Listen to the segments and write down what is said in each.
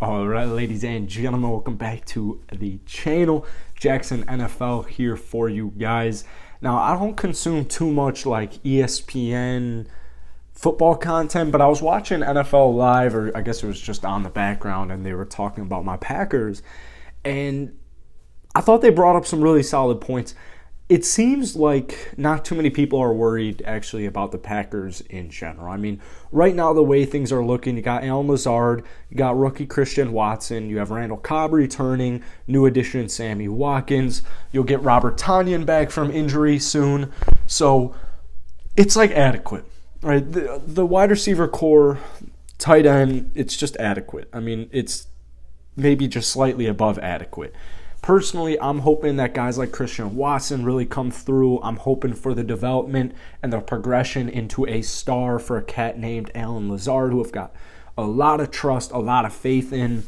All right, ladies and gentlemen, welcome back to the channel. Jackson NFL here for you guys. Now, I don't consume too much like ESPN football content, but I was watching NFL Live, or I guess it was just on the background, and they were talking about my Packers, and I thought they brought up some really solid points. It seems like not too many people are worried actually about the Packers in general. I mean, right now the way things are looking, you got Allen Lazard, you got rookie Christian Watson, you have Randall Cobb returning, new addition Sammy Watkins, you'll get Robert Tonyan back from injury soon. So it's like adequate, right? The wide receiver core, tight end, it's just adequate. I mean, it's maybe just slightly above adequate. Personally, I'm hoping that guys like Christian Watson really come through. I'm hoping for the development and the progression into a star for a cat named Allen Lazard, who I've got a lot of trust, a lot of faith in.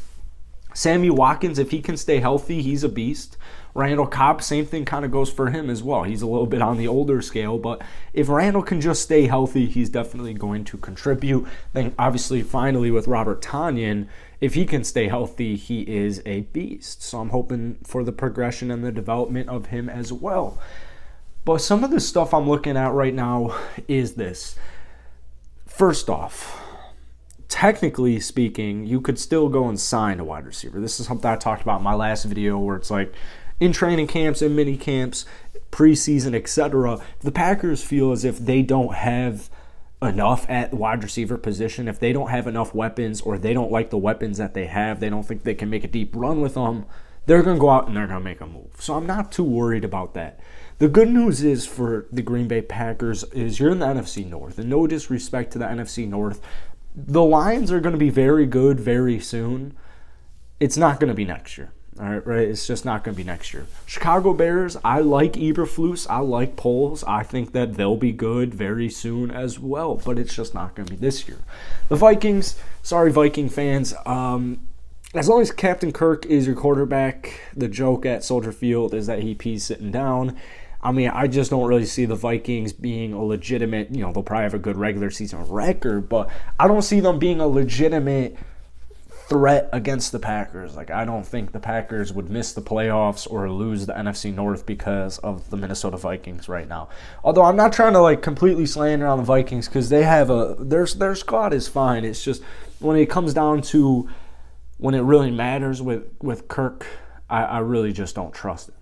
Sammy Watkins, if he can stay healthy, he's a beast. Randall Cobb, same thing kind of goes for him as well. He's a little bit on the older scale, but if Randall can just stay healthy, he's definitely going to contribute. Then obviously, finally, with Robert Tonyan, if he can stay healthy, he is a beast. So I'm hoping for the progression and the development of him as well. But some of the stuff I'm looking at right now is this. First off, technically speaking, you could still go and sign a wide receiver. This is something I talked about in my last video where it's like in training camps, in mini camps, preseason, etc. The Packers feel as if they don't have enough at wide receiver position, if they don't have enough weapons or they don't like the weapons that they have, they don't think they can make a deep run with them, they're going to go out and they're going to make a move. So I'm not too worried about that. The good news is for the Green Bay Packers is you're in the NFC North, and no disrespect to the NFC North, the Lions are going to be very good very soon. It's not going to be next year. All right, it's just not going to be next year. Chicago Bears, I like Eberflus. I like Poles. I think that they'll be good very soon as well, but it's just not going to be this year. The Vikings, sorry Viking fans, as long as Captain Kirk is your quarterback, the joke at Soldier Field is that he pees sitting down. I mean, I just don't really see the Vikings being a legitimate, they'll probably have a good regular season record, but I don't see them being a legitimate threat against the Packers. Like, I don't think the Packers would miss the playoffs or lose the NFC North because of the Minnesota Vikings right now. Although I'm not trying to completely slander on the Vikings because they have their squad is fine. It's just when it comes down to when it really matters with Kirk, I really just don't trust him.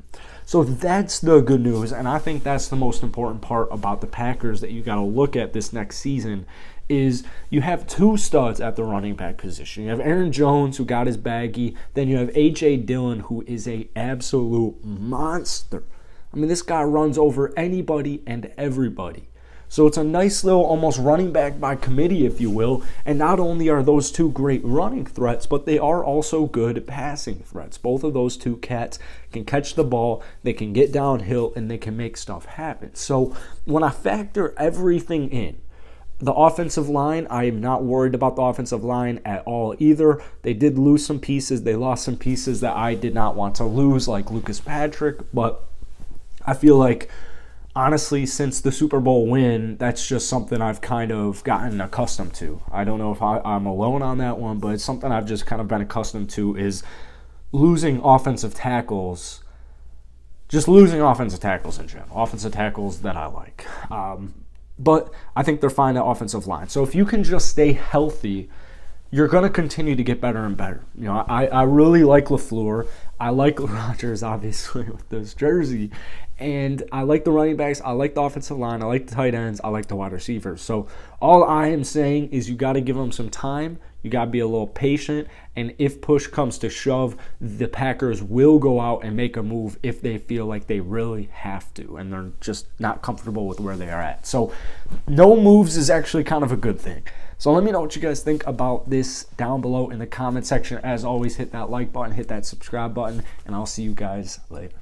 So that's the good news, and I think that's the most important part about the Packers that you got to look at this next season is you have two studs at the running back position. You have Aaron Jones, who got his baggie. Then you have A.J. Dillon, who is an absolute monster. I mean, this guy runs over anybody and everybody. So it's a nice little almost running back by committee, if you will. And not only are those two great running threats, but they are also good passing threats. Both of those two cats can catch the ball, they can get downhill, and they can make stuff happen. So when I factor everything in, the offensive line, I am not worried about the offensive line at all either. They did lose some pieces. They lost some pieces that I did not want to lose, like Lucas Patrick. But I feel like, honestly, since the Super Bowl win, that's just something I've kind of gotten accustomed to. I don't know if I'm alone on that one, but it's something I've just kind of been accustomed to is losing offensive tackles. Just losing offensive tackles in general. Offensive tackles that I like. But I think they're fine at offensive line. So if you can just stay healthy, you're going to continue to get better and better. I really like LaFleur. I like Rodgers, obviously, with this jersey. And I like the running backs. I like the offensive line. I like the tight ends. I like the wide receivers. So all I am saying is you got to give them some time. You got to be a little patient. And if push comes to shove, the Packers will go out and make a move if they feel like they really have to. And they're just not comfortable with where they are at. So no moves is actually kind of a good thing. So let me know what you guys think about this down below in the comment section. As always, hit that like button, hit that subscribe button, and I'll see you guys later.